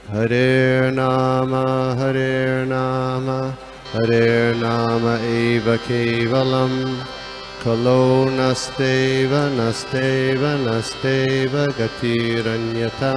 Hare Nama Hare Nama Eva Kevalam Kalo Nasteva Nasteva Nasteva Gatiranyata.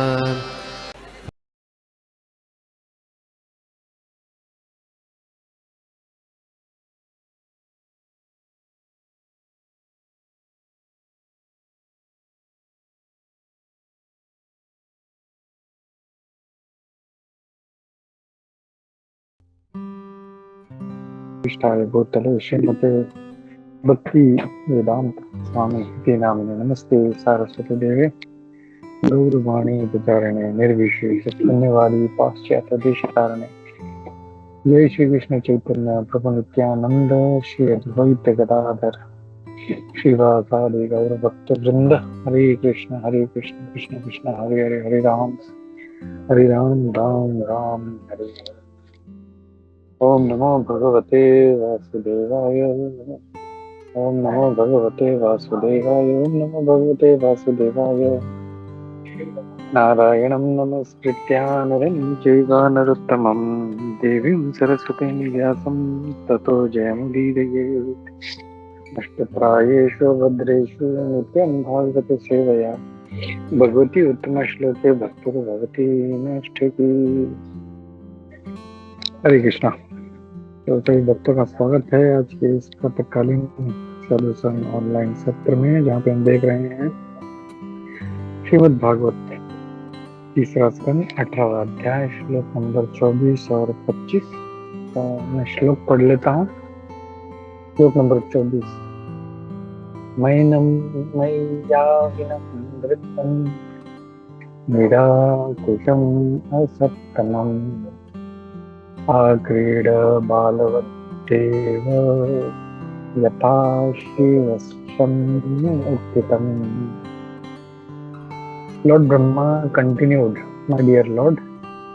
इष्टाय भूतले श्रीमते भक्ति वेदांत स्वामी के नामिने नमस्ते सारस्वती देवे गौरवाणी प्रचारिणे निर्विशेष शून्यवादी पाश्चात्य देशकारणे जय श्री कृष्ण चैतन्य प्रभु नित्यानंद श्री अद्वैत गदाधर श्रीवासादि गौर भक्त वृंद हरे कृष्ण कृष्ण कृष्ण हरे हरे हरे राम राम राम हरे हरे। ओम नमो भगवते वासुदेवाय। ओम नमो भगवते वासुदेवाय। ओम नमो भगवते वासुदेवाय। नारायणं नमस्कृत्य नरं चैव नरोत्तमं देवीं सरस्वतीं व्यासं ततो जयमुदीरयेत्। नष्टप्रायेषु भद्रेषु नित्यं भागवत सेवया भगवती उत्तमश्लोके भक्तिर्भवति नष्टकी। हरे कृष्णा। तो सभी भक्तों का स्वागत है आज के इस प्रातःकालीन सॉल्यूशन ऑनलाइन सत्र में, जहाँ पे हम देख रहे हैं श्रीमद् भागवत तीसरा स्कंद 18वां अध्याय श्लोक नंबर 24 और 25। तो मैं श्लोक पढ़ लेता हूँ। श्लोक नंबर 24। मैनम मय्याविनं नृत्यं निराकुशम् असक्तमम् आक्रीड बालवद्देव यथा शिवस्वम् उत्थितम्। Lord Brahma continued, "My dear Lord,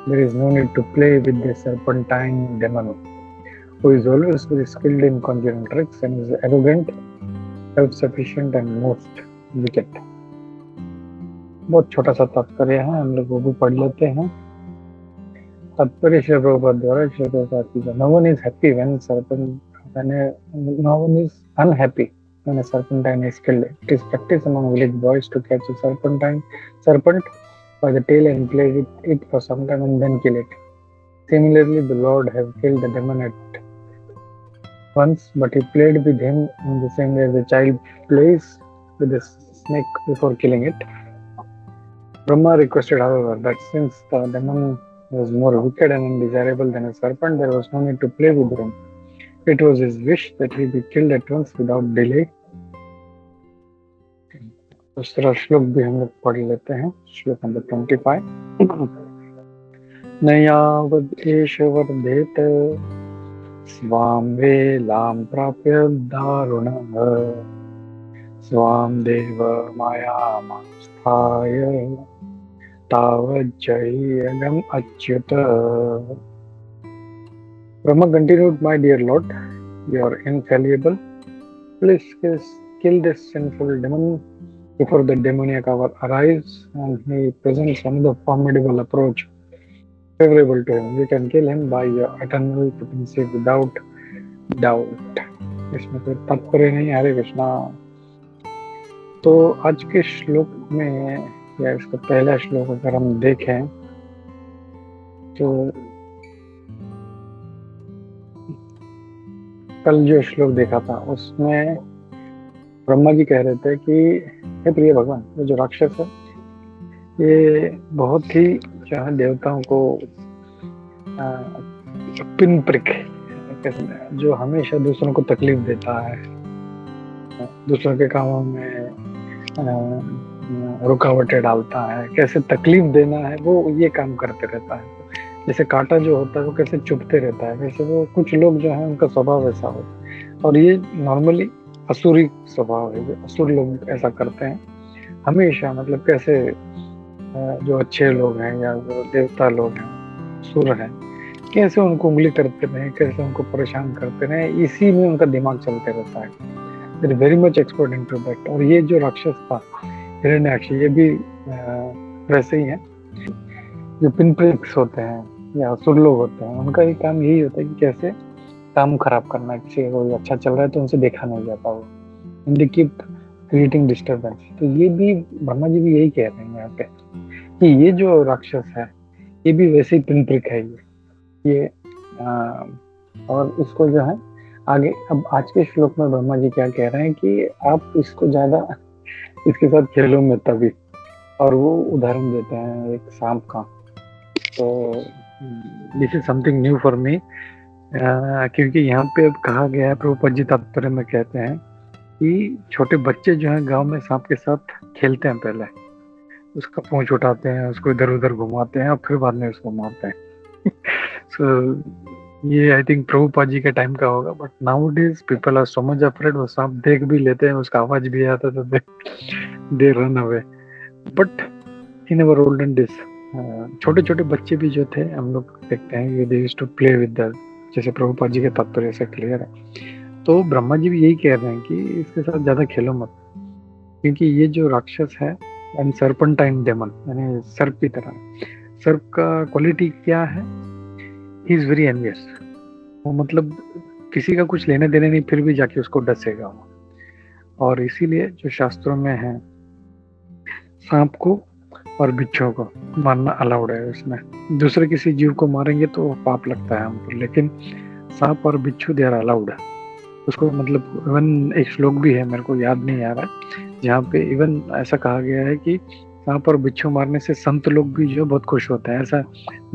there is no need to play with the serpentine demon, who is always very skilled in conjuring tricks and is arrogant, self-sufficient and most wicked." बहुत छोटा सा तात्पर्य है, हम लोग वो भी पढ़ लेते हैं। तात्पर्य श्री प्रभुपाद द्वारा श्री प्रभुपाद की। No one is happy when no one is unhappy when a serpentine is killed. It is practice among village boys to catch a serpent by the tail and play with it for some time and then kill it. Similarly, the Lord have killed the demon at once, but he played with him in the same way as a child plays with a snake before killing it. Brahma requested, however, that since the demon was more wicked and undesirable than a serpent, there was no need to play with him. It was his wish that he be killed at once without delay. दूसरा श्लोक भी हम लोग पढ़ लेते हैं। श्लोक number 25। न यावद् एष वर्धेत स्वां वेलां प्राप्य दारुणः स्वां देव मायामास्थाय तावज्जयम् Achyut. Brahma continued, "My dear Lord, you are infallible. Please kill this sinful demon before the demoniac hour arrives and he presents another formidable approach favorable to him. You can kill him by your eternal potency without doubt." इसमें कोई तात्पर्य नहीं। हरे कृष्णा। तो आज के श्लोक में या इसका पहला श्लोक अगर हम देखें तो कल जो श्लोक देखा था उसमें ब्रह्मा जी कह रहे थे कि हे प्रिय भगवान, ये जो राक्षस है ये बहुत ही जो है देवताओं को पिन प्रिक, जो हमेशा दूसरों को तकलीफ देता है, दूसरों के कामों में रुकावटें डालता है, कैसे तकलीफ देना है वो ये काम करते रहता है। जैसे कांटा जो होता है वो कैसे चुभते रहता है, वैसे वो कुछ लोग जो है उनका स्वभाव ऐसा होता है। और ये नॉर्मली असुरी स्वभाव है, जो असुर लोग ऐसा करते हैं हमेशा। मतलब कैसे जो अच्छे लोग हैं या जो देवता लोग हैं, असुर हैं, कैसे उनको उंगली करते रहे, कैसे उनको परेशान करते रहे, इसी में उनका दिमाग चलते रहता है। They are very much expert into that। और ये जो राक्षस था हिरण्याक्ष, ये भी वैसे ही है। जो पिन प्रिक्स होते हैं या असुर लोग होते हैं, उनका ही काम यही होता है कि कैसे काम खराब करना है। किसी का कोई अच्छा चल रहा है तो उनसे देखा नहीं जाता वो, and they keep creating disturbance. तो ये भी ब्रह्मा जी भी यही कह रहे हैं यहाँ पे कि ये जो राक्षस है ये भी वैसे ही पिन प्रिक है ये और इसको जो है आगे अब आज के श्लोक में ब्रह्मा जी क्या कह रहे हैं कि आप इसको ज्यादा इसके साथ खेलो में तभी, और वो उदाहरण देते हैं एक सांप का। तो this is something new for me, क्योंकि यहाँ पे अब कहा गया है, प्रभुपद जी तात्पर्य में कहते हैं कि छोटे बच्चे जो हैं गांव में सांप के साथ खेलते हैं, पहले उसका पूंछ उठाते हैं, उसको इधर उधर घुमाते हैं और फिर बाद में उसको मारते हैं। सो ये आई थिंक प्रभुपाद जी के टाइम का होगा, but nowadays people are so much afraid. वो सांप देख भी लेते हैं, उसका आवाज भी आता तो they run away. But in our olden days छोटे छोटे बच्चे भी जो थे, हम लोग देखते हैं they used to play with the, जैसे प्रभुपाद जी के तात्पर्य से क्लियर है। तो ब्रह्मा जी भी यही कह रहे हैं कि इसके साथ ज्यादा खेलो मत, क्योंकि ये जो राक्षस है एंड सर्पेंटाइन डेमन, यानी सर्प की तरह, सर्प का क्वालिटी क्या है, ही इज वेरी एनवियस। वो मतलब किसी का कुछ लेने देने नहीं, फिर भी जाके उसको डसेगा वो। और इसीलिए जो शास्त्रों में है, सांप को और बिच्छू को मारना अलाउड है। उसमें दूसरे किसी जीव को मारेंगे तो पाप लगता है हमको, लेकिन सांप और बिच्छू दे आर अलाउड है। उसको मतलब इवन एक श्लोक भी है, मेरे को याद नहीं आ रहा है, जहाँ पे इवन ऐसा कहा गया है कि सांप और बिच्छू मारने से संत लोग भी जो बहुत खुश होते हैं। ऐसा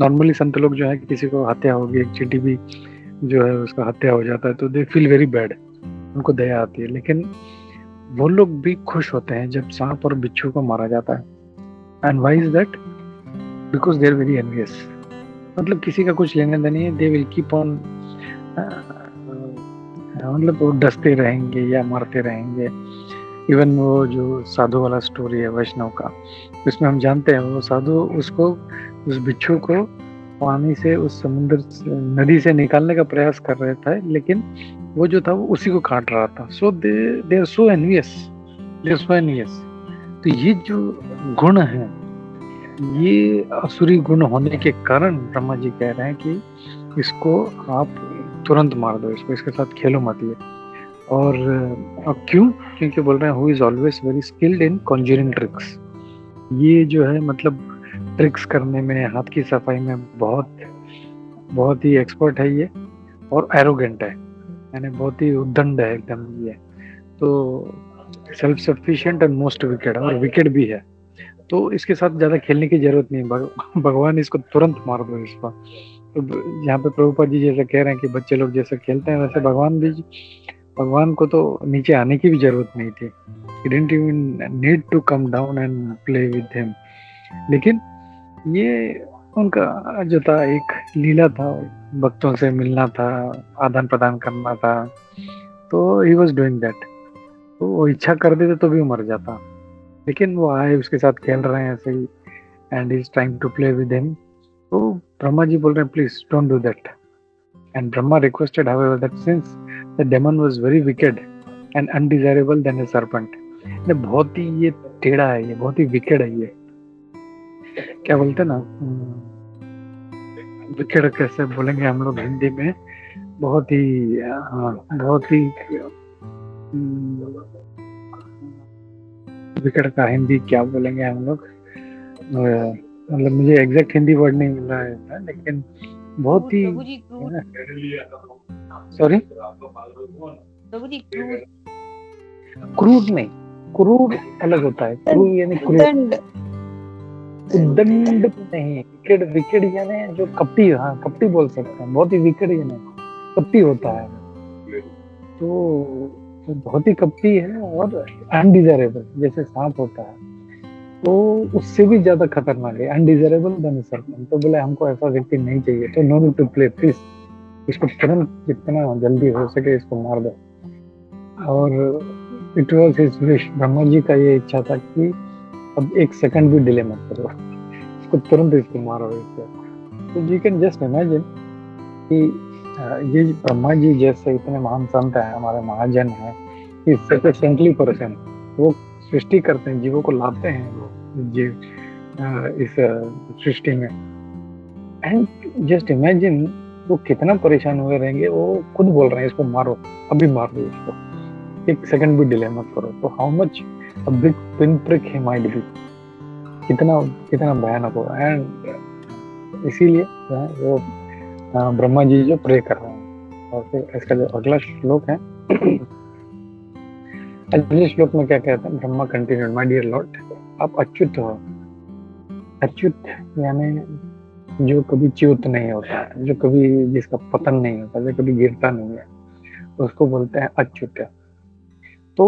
नॉर्मली संत लोग जो है, किसी को हत्या होगी, एक चींटी भी जो है उसका हत्या हो जाता है तो दे फील वेरी बैड, उनको दया आती है। लेकिन वो लोग भी खुश होते हैं जब सांप और बिच्छू को मारा जाता है। And why is that? Because they are very envious. मतलब किसी का कुछ लेने देने, दे विल कीप ऑन, मतलब वो डसते रहेंगे या मारते रहेंगे। इवन वो जो साधु वाला स्टोरी है वैष्णव का, उसमें हम जानते हैं वो साधु उसको, उस बिच्छू को पानी से, उस समुद्र नदी से निकालने का प्रयास कर रहे थे, लेकिन वो जो था वो उसी को काट रहा था। So they are so envious, they are so envious. तो ये जो गुण है, ये असुरी गुण होने के कारण ब्रह्मा जी कह रहे हैं कि इसको आप तुरंत मार दो, इसको, इसके साथ खेलो मत। ये और क्यों? क्योंकि बोल रहे हैं who is always very skilled in Conjuring tricks. ये जो है मतलब ट्रिक्स करने में, हाथ की सफाई में बहुत ही एक्सपर्ट है ये, और एरोगेंट है, यानी बहुत ही उद्दंड है एकदम ये। तो self sufficient and most wicked, और विकेड भी है। तो इसके साथ ज्यादा खेलने की जरूरत नहीं, भगवान इसको तुरंत मार दो इसको। तो यहाँ पे प्रभुपाद जी जैसे कह रहे हैं कि बच्चे लोग जैसे खेलते हैं, वैसे भगवान को तो नीचे आने की भी जरूरत नहीं थी। He didn't even need to come down and play with him। लेकिन ये उनका जो था एक लीला था, भक्तों से मिलना था, आदान प्रदान करना था, तो he was doing that। तो वो इच्छा कर देते तो भी वो मर जाता, लेकिन वो आए, उसके साथ खेल रहे हैं ऐसे ही, and is trying to play with him. तो ब्रह्मा जी बोल रहे हैं please don't do that. And Brahma requested however that since the demon was very wicked and undesirable than a serpent। बहुत ही ये टेढ़ा है, ये बहुत ही विकेड है, ये क्या बोलते हैं ना, विकेड कैसे बोलेंगे हम लोग हिंदी में, बहुत ही विकेड का हिंदी क्या बोलेंगे हम लोग, मतलब मुझे एग्जैक्ट हिंदी वर्ड नहीं मिल रहा है, लेकिन बहुत ही, सॉरी, क्रूड नहीं, क्रूड अलग होता है, क्रूड यानी उद्दंड नहीं, विकेड यानी जो कपटी, हाँ कपटी बोल सकते हैं, बहुत ही विकेड यानी कपटी होता है, तो बहुत ही कपटी है और अनडिजायरेबल, जैसे सांप होता है तो उससे भी ज्यादा खतरनाक है, अनडिजायरेबल देन सर्पेंट। तो बोले हमको ऐसा व्यक्ति नहीं चाहिए, तो no need to play, please इसको तुरंत जितना जल्दी हो सके इसको मार दो। और it was his wish, Brahma ji का ये इच्छा था कि अब एक सेकंड भी डिले मत करो, इसको तुरंत इसको मारो इसको। तो यू कैन जस्ट इमेजिन कि ये ब्रह्मा जी जैसे इतने महान संत हैं, हमारे महाजन हैं, इस सच ए सेंटली पर्सन, वो सृष्टि करते हैं, जीवों को लाते हैं वो जीव इस सृष्टि में, एंड जस्ट इमेजिन वो कितना परेशान हुए रहेंगे, वो खुद बोल रहे हैं इसको मारो, अभी मार दो इसको, एक सेकंड भी डिले मत करो। तो how much a big pin prick he might be, कितना कितना भयानक होगा। एंड इसीलिए जो है वो ब्रह्मा जी जो प्रे कर रहे हैं। और फिर इसका जो अगला श्लोक है, अगले श्लोक में क्या कहते हैं, Brahma continued, my dear Lord, आप अच्युत हो। अच्युत यानी जो कभी च्युत नहीं होता, जो कभी जिसका पतन नहीं होता, जो कभी गिरता नहीं है, उसको बोलते हैं अच्युत। तो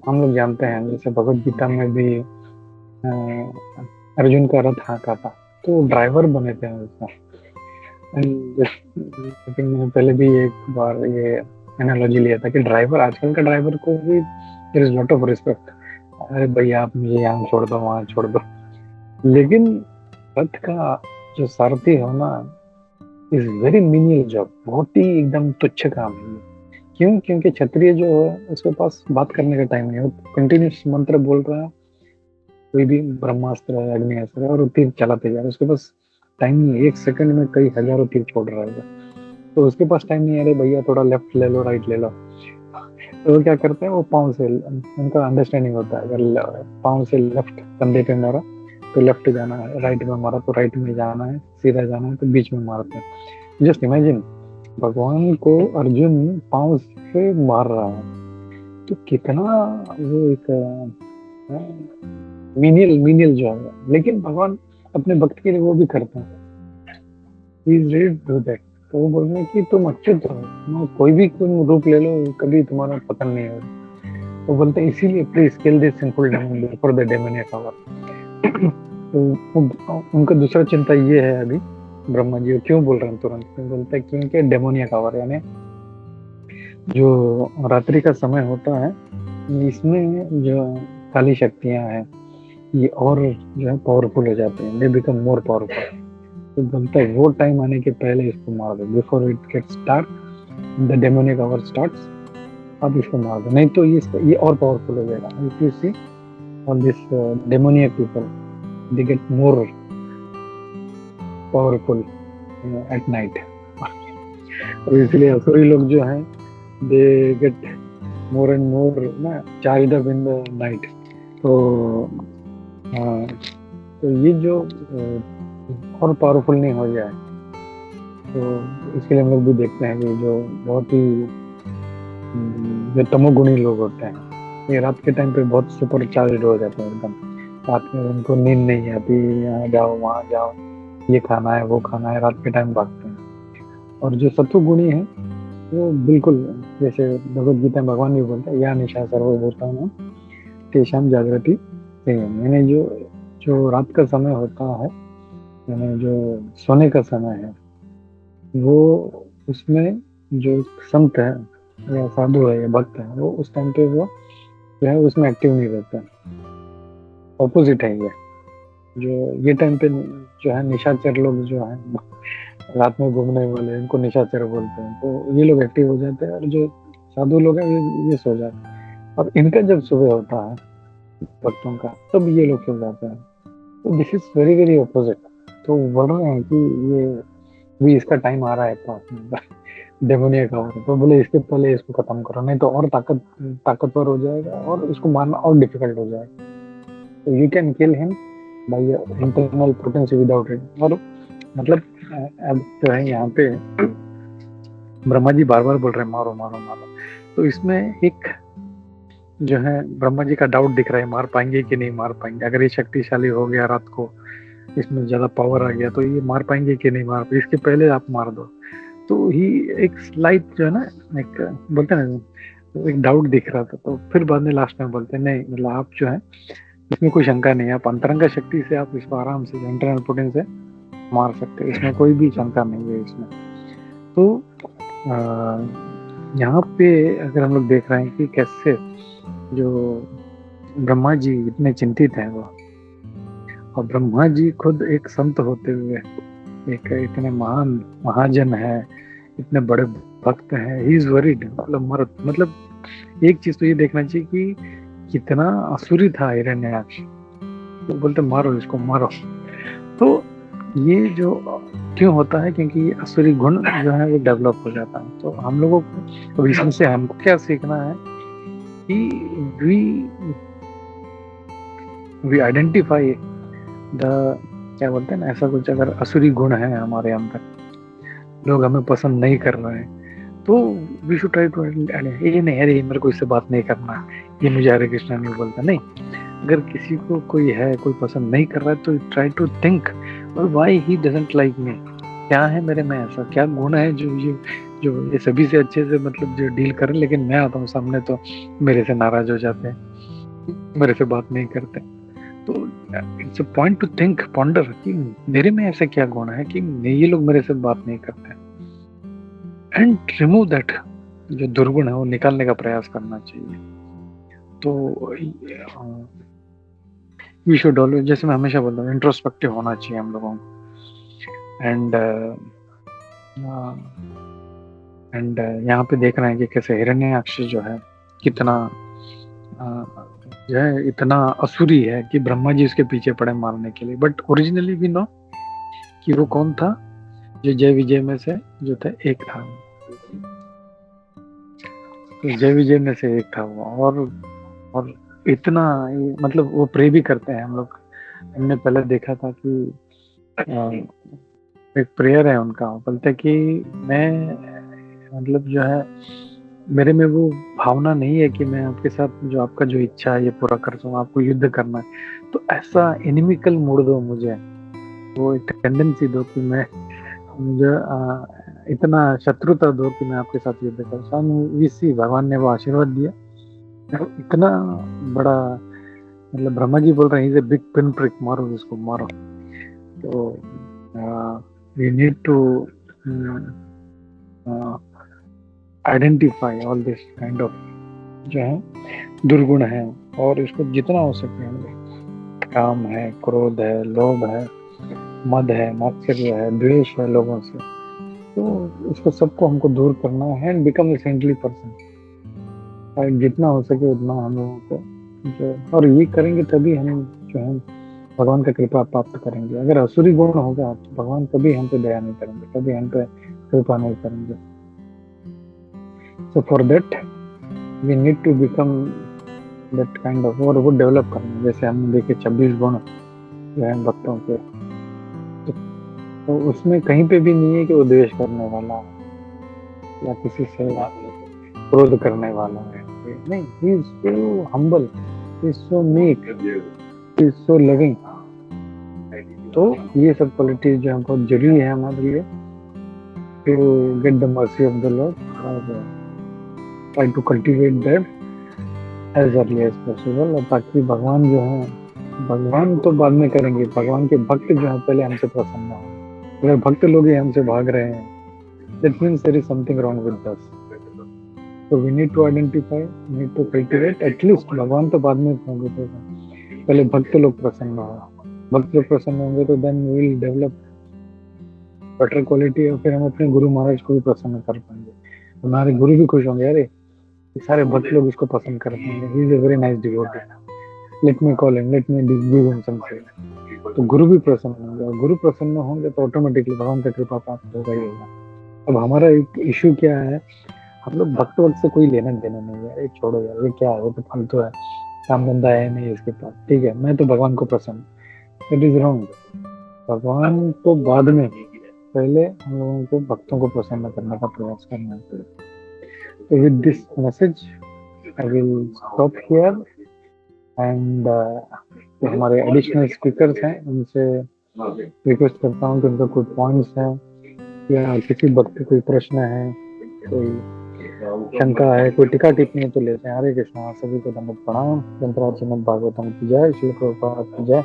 हम लोग जानते हैं, जैसे भगवत गीता में भी अर्जुन का रथ हाँका था, तो ड्राइवर बने थे उसका। मैंने पहले भी एक बार ये एनालॉजी लिया था कि ड्राइवर, आजकल का ड्राइवर को भी there is lot of respect, अरे भैया आप मुझे यहाँ छोड़ दो, वहाँ छोड़ दो। लेकिन रथ का जो सारथी होना इज वेरी मिनियल जॉब, बहुत ही एकदम तुच्छ काम है। क्यों? क्योंकि क्षत्रिय जो है उसके पास बात करने का टाइम नहीं है, वो कंटिन्यूस मंत्र बोल रहा है, कोई भी ब्रह्मास्त्र है, अग्निस्त्र है, और वो तीर चलाते जा रहा है, उसके पास टाइम नहीं है, एक सेकंड में कई हजारों तीर छोड़ रहा है, तो उसके पास टाइम नहीं है, अरे भैया थोड़ा लेफ्ट ले लो, राइट ले लो। तो वो क्या करते हैं, वो पाँव से, उनका अंडरस्टैंडिंग होता है, अगर पाँव से लेफ्ट कंधे पे मारा तो लेफ्ट जाना है, राइट में मारा तो राइट में जाना है, सीधा जाना है तो बीच में मारते हैं। जस्ट इमेजिन, भगवान को अर्जुन पाँव से मार रहा है, तो कितना वो एक मीनियल जो है, लेकिन भगवान अपने भक्त के लिए वो भी करते हैं। He is ready to do that। तो वो बोल रहे हैं कि तुम अच्युत हो, कोई भी तुम रूप ले लो, कभी तुम्हारा पतन नहीं होगा। वो बोलते हैं इसीलिए please kill this sinful demon before the demoniac hour. तो उनका दूसरा चिंता ये है, अभी ब्रह्मा जी क्यों बोल रहे हैं तुरंत, बोलते हैं क्योंकि डेमोनियक आवर यानी जो रात्रि का समय होता है, इसमें जो काली शक्तियां हैं ये और जो है पावरफुल हो जाते हैं, दे बिकम मोर पावरफुल। तो बोलता है वो टाइम आने के पहले इसको मार दो, before it gets dark, the demonic hour starts, अब इसको मार दो, नहीं तो ये और पावरफुल हो जाएगा। If you see all this demoniac people, they get more powerful at night. तो इसलिए असुरी लोग जो हैं, दे गेट मोर एंड मोर ना charged up in the night. तो ये जो और पावरफुल नहीं हो जाए, तो इसके लिए हम लोग भी देखते हैं कि जो बहुत ही जो तमोगुणी लोग होते हैं, ये रात के टाइम पे बहुत सुपर चार्ज हो जाते हैं एकदम, रात में उनको नींद नहीं आती, यहाँ जाओ वहाँ जाओ, ये खाना है वो खाना है, रात के टाइम भागते हैं। और जो सत्वगुणी है वो बिल्कुल, जैसे भगवत गीता में भगवान भी बोलते हैं, या निशा सर्वभूतानां तेषां जागृति संयम, यानी जो रात का समय होता है, यानी जो सोने का समय है, वो उसमें जो संत है या साधु है या भक्त है, वो उस टाइम पे वो जो है उसमें एक्टिव नहीं रहता है। ऑपोजिट है ये टाइम पे जो है निशाचर लोग जो है, रात में घूमने वाले, इनको निशाचर बोलते हैं, तो ये लोग एक्टिव हो जाते हैं, और जो साधु लोग हैं ये सो जाते हैं। और इनका जब सुबह होता है भक्तों का, तब ये लोग सो जाते हैं। तो this is very very opposite. तो बोल रहे हैं कि ये भी इसका टाइम आ रहा है डेमोनियक का, तो बोले इसके पहले इसको खत्म करो, नहीं तो और ताकतवर हो जाएगा और इसको मारना और डिफिकल्ट हो जाएगा। तो you can kill him by internal potency without it. और मतलब अब जो है यहाँ पे ब्रह्मा जी बार बार बोल रहे हैं मारो मारो मारो, तो इसमें एक जो है ब्रह्मा जी का डाउट दिख रहा है, मार पाएंगे कि नहीं मार पाएंगे। अगर ये शक्तिशाली हो गया, रात को इसमें ज्यादा पावर आ गया, तो ये मार पाएंगे कि नहीं मार पाएंगे, इसके पहले आप मार दो। तो ही एक स्लाइट जो है ना, एक बोलते हैं ना, एक डाउट दिख रहा था। तो फिर बाद में लास्ट में बोलते हैं नहीं, मतलब आप जो है इसमें कोई शंका नहीं है, आप अंतरंग शक्ति से आप इसको आराम से इंटरनल पोटेंस से मार सकते हैं, इसमें कोई भी शंका नहीं है इसमें। तो यहाँ पे अगर हम लोग देख रहे हैं कि कैसे जो ब्रह्मा जी इतने चिंतित हैं वो, और ब्रह्मा जी खुद एक संत होते हुए, एक इतने महान महाजन है, इतने बड़े भक्त हैं, ही इज वरीड। मतलब एक चीज तो ये देखना चाहिए कि कितना असुरी था हिरण्याक्ष। तो बोलते मारो इसको मारो। तो ये जो क्यों होता है, क्योंकि ये असुरी गुण जो है वो डेवलप हो जाता है। तो हम लोगों को, अब इसमें से हमको क्या सीखना है कि वी आइडेंटिफाई द, क्या बोलते हैं ना, ऐसा कुछ अगर असुरी गुण है हमारे अंदर, लोग हमें पसंद नहीं कर रहे हैं, तो वी शुड ट्राई टू, ये नहीं अरे मेरे को इससे बात नहीं करना, ये मुझे हरे कृष्णा नहीं बोलता, नहीं। अगर किसी को कोई है, कोई पसंद नहीं कर रहा है, तो try to think why he doesn't like me, क्या है मेरे में ऐसा, क्या गुण है जो ये सभी से अच्छे से मतलब जो डील करें, लेकिन मैं आता हूँ सामने तो मेरे से नाराज हो जाते हैं, मेरे से बात नहीं करते। तो it's a point two think, ponder कि मेरे में ऐसा क्या गुण है कि ये लोग मेरे से बात नहीं करते, एंड रिमूव दैट, जो दुर्गुण है वो निकालने का प्रयास करना चाहिए। तो वी शुड ऑलवेज, जैसे मैं हमेशा बोलता हूँ, इंट्रोस्पेक्टिव होना चाहिए हम लोगों को। एंड यहाँ पे देख रहे हैं कि कैसे हिरण्याक्ष जो है कितना जो है इतना असुरी है कि ब्रह्मा जी उसके पीछे पड़े मारने के लिए। बट ओरिजिनली वी नो कि वो कौन था, जो जय विजय में से जो था एक था, तो जय विजय में से एक था वो। और इतना मतलब वो प्रे भी करते हैं हम लोग, हमने पहले देखा था कि एक प्रेयर है उनका, बोलते कि मैं मतलब जो है मेरे में वो भावना नहीं है कि मैं आपके साथ जो आपका जो इच्छा है ये पूरा कर सकूं, आपको युद्ध करना है, तो ऐसा एनिमिकल मूड दो मुझे, वो एक टेंडेंसी दो कि मैं मुझे इतना शत्रुता दो कि मैं आपके साथ युद्ध कर सकूं। इसी भगवान ने वो आशीर्वाद दिया, इतना बड़ा, मतलब ब्रह्मा जी बोल रहे हैं is a big pin prick, मारो इसको मारो। तो we need to identify all this kind of जो है दुर्गुण है, और इसको जितना हो सके हम, काम है, क्रोध है, लोभ है, मद है, मात्सर्य है, द्वेष है लोगों से, तो इसको सबको हमको दूर करना है and become a saintly person. जितना हो सके उतना हम लोगों को जो, और ये करेंगे तभी हम जो है भगवान का कृपा प्राप्त करेंगे। अगर असुरी गुण होगा तो भगवान कभी हम पे दया नहीं करेंगे, कभी हम पे कृपा नहीं करेंगे। So for that we need to become that kind of, और वो डेवलप करना। जैसे हमने देखे 26 गुण जो है भक्तों के, तो उसमें कहीं पे भी नहीं है कि वो द्वेष करने वाला या किसी से क्रोध करने वाला है, नहीं। He is so humble, he is so meek, he is so loving. तो ये सब क्वालिटीज जो है बहुत जरूरी है हमारे लिए to get the mercy of the lord, और try to cultivate that as early as possible. और ताकि भगवान जो है, भगवान तो बाद में करेंगे, भगवान के भक्त जो है पहले हमसे प्रसन्न हो। अगर भक्त लोग ही हमसे भाग रहे हैं, that means there is something wrong with us. So we need to identify, need to cultivate, at least भगवान तो बाद में होंगे, तो पहले भक्त लोग प्रसन्न हो। भक्त लोग प्रसन्न होंगे तो then we will develop better quality, और फिर हम अपने गुरु महाराज को भी प्रसन्न कर पाएंगे। हमारे गुरु भी खुश होंगे, अरे सारे भक्त लोग इसको पसंद करते हैं, he is a very nice devotee, let me call him, let me give him some praise। तो गुरु भी प्रसन्न होंगे, और गुरु प्रसन्न होंगे तो ऑटोमेटिकली भगवान का कृपा प्राप्त होगा ही होगा। अब हमारा एक इश्यू क्या है, हम लोग भक्त वक्त से कोई लेना देना नहीं है, छोड़ो यार, ये क्या है, वो तो फालतू है, काम धंधा है नहीं इसके पास, ठीक है, मैं तो भगवान को प्रसन्न। It is wrong. भगवान तो बाद में, पहले हम लोगों को भक्तों को प्रसन्न करने का प्रयास करना है। तो with this message I will stop here, and जो हमारे एडिशनल स्पीकर्स हैं उनसे रिक्वेस्ट करता हूँ कि उनका कोई पॉइंट्स हैं या किसी भक्त कोई प्रश्न है, कोई शंका है, कोई टीका टिप्पणी तो लेते हैं। हरे कृष्णा, सभी को दंडवत प्रणाम। शंकराचार्य श्रीमद् भागवतम की जय, श्री प्रभुपाद की जय,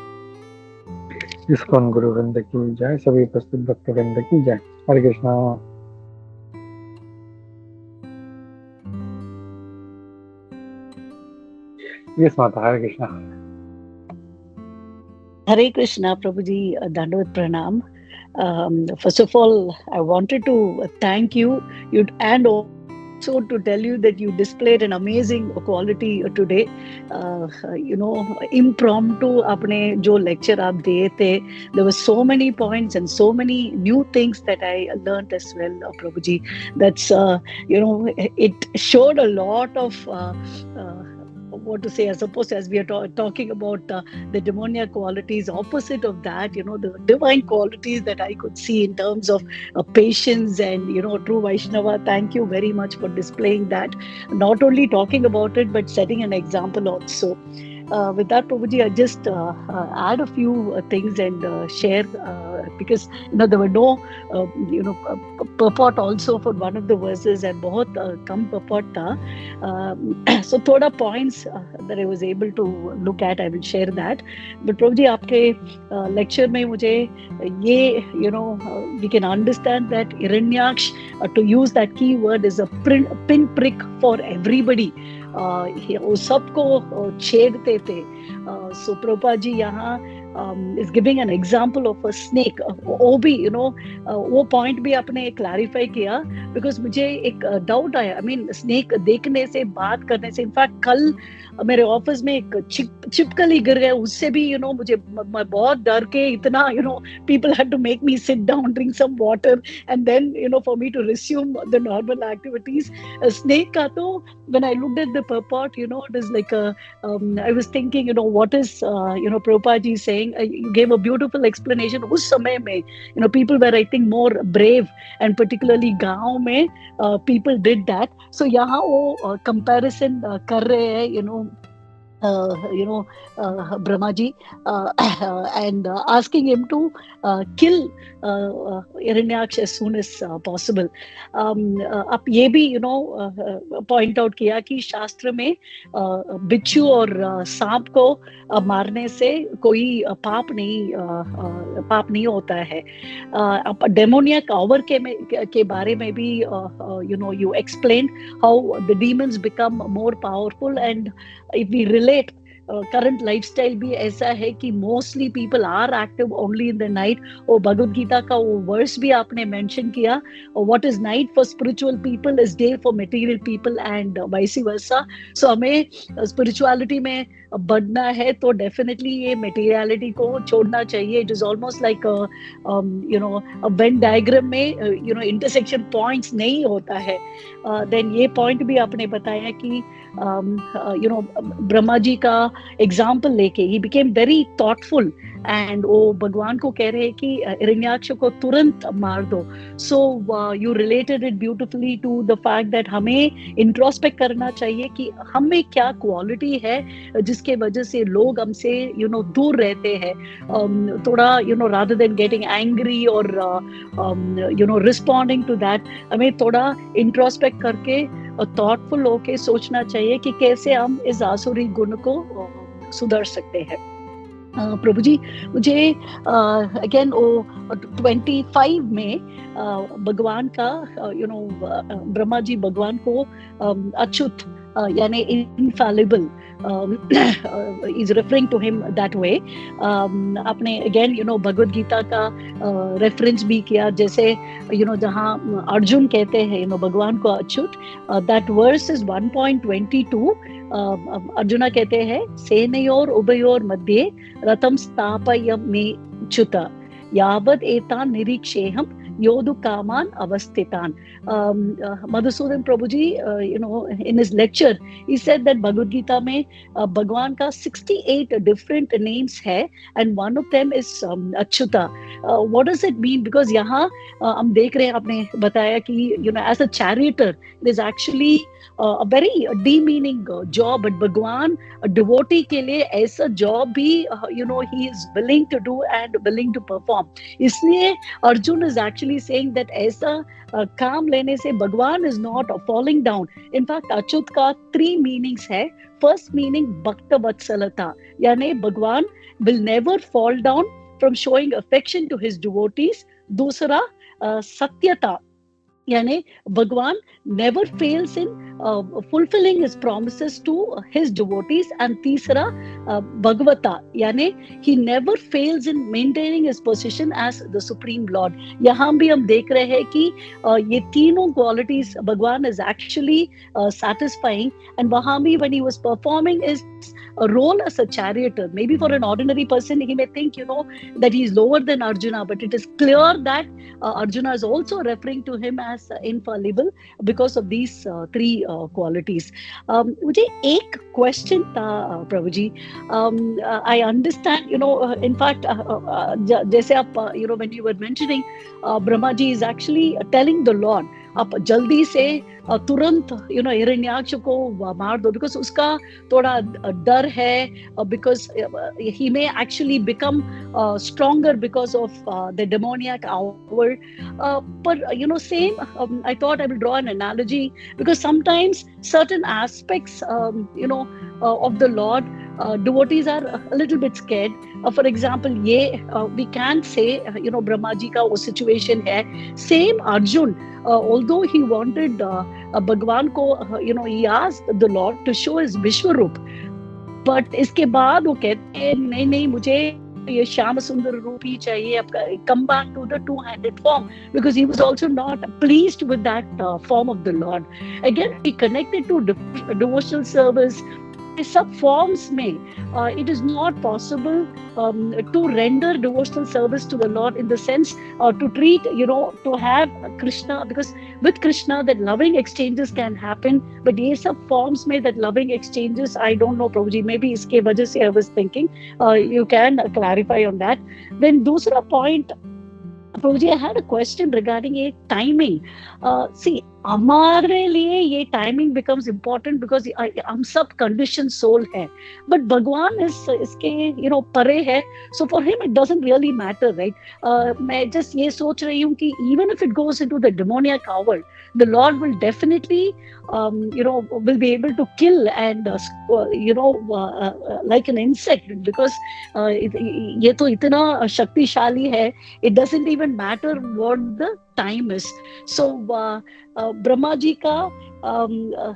इस्कॉन गुरु वृंद की जय, सभी उपस्थित भक्त वृंद की जय। हरे कृष्णा। यस माता, हरे Krishna. Hare Krishna, Prabhuji, Dandavat Pranam. First of all, I wanted to thank you and also also to tell you that you displayed an amazing quality today. Impromptu आपने जो lecture आप दिए थे, there were so many points and so many new things that I learned as well, Prabhuji. That's it showed a lot of what to say, I suppose, as we are talking about the demoniac qualities, opposite of that, the divine qualities that I could see in terms of patience and, true Vaishnava. Thank you very much for displaying that. Not only talking about it, but setting an example also. With that, Prabhuji, I just add a few things and share because there were no purport also for one of the verses and बहुत कम purport था. So थोड़ा points that I was able to look at, I will share that. But Prabhuji, आपके lecture में मुझे ये we can understand that Hiranyaksh, to use that key word, is a pinprick for everybody. वो सबको छेड़ते थे. So Prabhupada ji यहाँ is giving an example of a snake. वो भी वो point भी आपने clarify किया, because मुझे एक doubt आया. I mean, snake देखने से, बात करने से, इनफैक्ट कल मेरे ऑफिस में एक छिपकली गिर गया, उससे भी मुझे मैं बहुत डर के इतना people had to make me sit down, drink some water, and then for me to resume the normal activities. Snake का तो when I looked at the purport, it is like I was thinking, what is Prabhupada ji saying? You gave a beautiful explanation. उस समय में people were, I think, more brave, and particularly गांव में people did that. So यहाँ वो comparison कर रहे हैं, Brahmaji, and asking him to kill Hiranyaksh as soon as possible. आप ये भी point out किया कि शास्त्र में बिच्छू और सांप को मारने से कोई पाप नहीं होता है. आप डेमोनियक आवर के बारे में भी you explained how the demons become more powerful, and if we relate current lifestyle भी ऐसा है कि mostly people are active only in the night. और भगवद गीता का वो verse भी आपने mention किया, what is night for spiritual people is day for material people, and vice versa. So हमें spirituality में बढ़ना है तो definitely ये materiality को छोड़ना चाहिए. It is almost like a Venn diagram में intersection points नहीं होता है. Then ये point भी आपने बताया कि ब्रह्मा जी का एग्जाम्पल लेके he became very thoughtful, and वो भगवान को कह रहे हैं कि हिरण्याक्ष को तुरंत मार दो. So you related it beautifully to the fact that हमें इंट्रोस्पेक्ट करना चाहिए कि हमें क्या क्वालिटी है जिसके वजह से लोग हमसे दूर रहते हैं. थोड़ा rather than getting angry or responding to that, हमें थोड़ा इंट्रोस्पेक्ट करके थॉटफुल होके सोचना चाहिए कि कैसे हम इस आसुरी गुण को सुधार सकते हैं. प्रभु जी, मुझे अगेन 25 में भगवान का ब्रह्मा जी भगवान को अच्युत यानी इनफैलिबल is referring to him that way. आपने again भगवद गीता का रेफरेंस भी किया, जैसे जहाँ अर्जुन कहते हैं भगवान को Achyut. that verse is 1.22. Arjuna कहते हैं सेनयोर उभयोर मध्ये रथम स्थापयाम्यच्युत यावद एतान निरीक्षेहम योदु कामान अवस्थितान. Madhusudan Prabhuji, in his lecture, he said that Bhagavad Gita में भगवान का 68 different names है, and one of them is Achyuta. What does it mean? Because यहाँ हम देख रहे हैं, आपने बताया कि as a charioteer, it is actually a very demeaning job, but भगवान devotee के लिए ऐसा job भी he is willing to do and willing to perform. इसलिए Arjun is actually saying that ऐसा काम लेने से भगवान is not falling down. In fact, Achyut का 3 meanings है. First meaning भक्त वत्सलता, यानी भगवान will never fall down from showing affection to his devotees. दूसरा सत्यता, यानी भगवान never fails in fulfilling his promises to his devotees, and तीसरा भगवता यानी he never fails in maintaining his position as the supreme lord. यहाँ भी हम देख रहे हैं कि ये तीनों qualities भगवान is actually satisfying, and वहाँ भी when he was performing his a role as a charioteer, maybe for an ordinary person he may think, that he is lower than Arjuna, but it is clear that Arjuna is also referring to him as infallible because of these three qualities. मुझे एक question था प्रभु जी. I understand, in fact, जैसे आप, when you were mentioning, Brahma ji is actually telling the Lord, आप जल्दी से तुरंत हिरण्याक्ष को मार दो, बिकॉज उसका थोड़ा डर है, because he may actually become stronger because of the demoniac hour. But same, I thought I will draw an analogy, because sometimes certain aspects of the Lord, devotees are a little bit scared. For example, we can say, Brahma ji ka wo situation hai. Same Arjun, although he wanted Bhagwan ko, he asked the Lord to show his Vishwarup, but इसके बाद वो कहते हैं नहीं मुझे ये श्याम सुंदर रूप ही चाहिए, आपका come back to the two-handed form, because he was also not pleased with that form of the Lord. Again, he connected to devotional service. Sub forms में it is not possible to render devotional service to the Lord, in the sense to treat, to have Krishna, because with Krishna that loving exchanges can happen, but ये सब forms में that loving exchanges, I don't know Prabhuji, maybe इसके वजह से I was thinking, you can clarify on that. Then दूसरा point, Prabhuji, I had a question regarding a timing. See, हमारे लिए ये टाइमिंग becomes important because हम सब conditioned soul है, but भगवान इसके परे है, so for him it doesn't really matter, right? मैं just ये सोच रही हूँ कि even if it goes into the demoniac hour, the Lord will definitely will be able to kill and like an insect, because ये तो इतना शक्तिशाली है, it doesn't even matter what the time is. So Brahma ji ka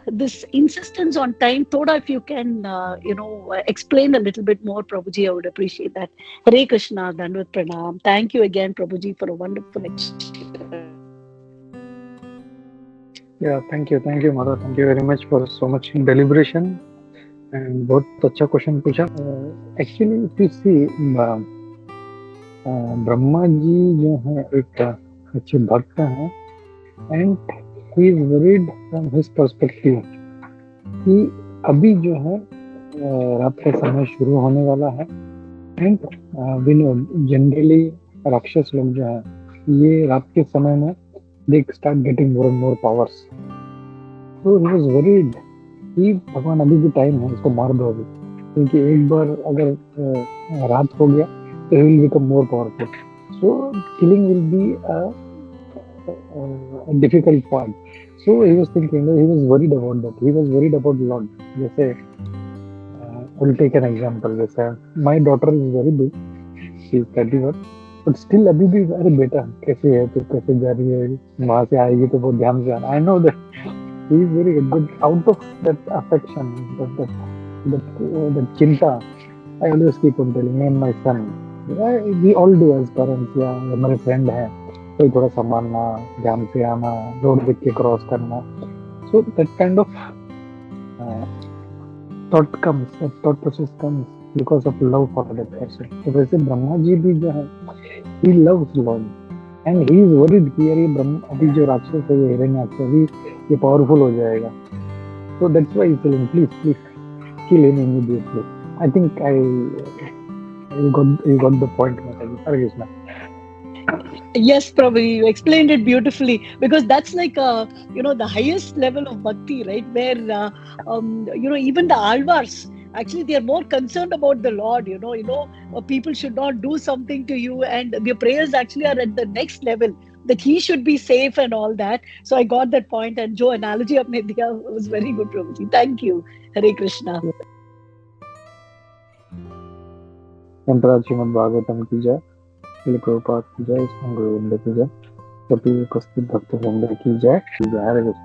this insistence on time, thoda if you can explain a little bit more, Prabhuji, I would appreciate that. Hare Krishna, Dandavat Pranam. Thank you again, Prabhuji, for a wonderful exchange. Yeah, thank you, Mother. Thank you very much for so much deliberation. And बहुत अच्छा question पूछा. Actually, if you see, Brahma ji जो है एक अच्छे भक्त हैं, and he is worried from his perspective कि अभी जो है रात का समय शुरू होने वाला है, and we know generally राक्षस लोग जो है ये रात के समय में they start getting more and more powers. So he was worried कि भगवान अभी भी टाइम है, इसको मार दो अभी, क्योंकि एक बार अगर रात हो गया तो he will become more powerful. So killing will be a difficult part. So he was thinking, he was worried about that. He was worried about Lord. जैसे I will take an example. जैसे my daughter is very big, she is 31, but still अभी भी अरे बेटा कैसे है, तो कैसे जा रही है, वहाँ से आएगी तो बहुत ध्यान से आना. I know that he is very good, but out of that affection, that चिंता, I always keep on telling me and my son, we all do as parents. या हमारे फ्रेंड हैं, कोई थोड़ा संभालना, ध्यान से आना, रोड देख के क्रॉस करना. So that kind of thought process comes because of love for that person. तो वैसे ब्रह्मा जी भी जो है, he loves Lord and he is worried कि यार ये ब्रह्मा अभी जो राक्षस है, ये हिरण्याक्ष अभी ये पावरफुल हो जाएगा. So that's why he's telling, please kill him immediately. I think you got the point. Hare Krishna. Yes, Prabhu, you explained it beautifully, because that's like the highest level of bhakti, right? Where even the alvars, actually they are more concerned about the Lord. People should not do something to you, and their prayers actually are at the next level, that he should be safe and all that. So I got that point, and jo analogy aapne diya was very good, Prabhuji. Thank you. Hare Krishna. Santraj Shrimad Bhagavatam की जय, श्रील प्रभुपाद की जय, संग गोविंद की जय, सभी उपस्थित भक्त वृंद की जय. हरे कृष्ण.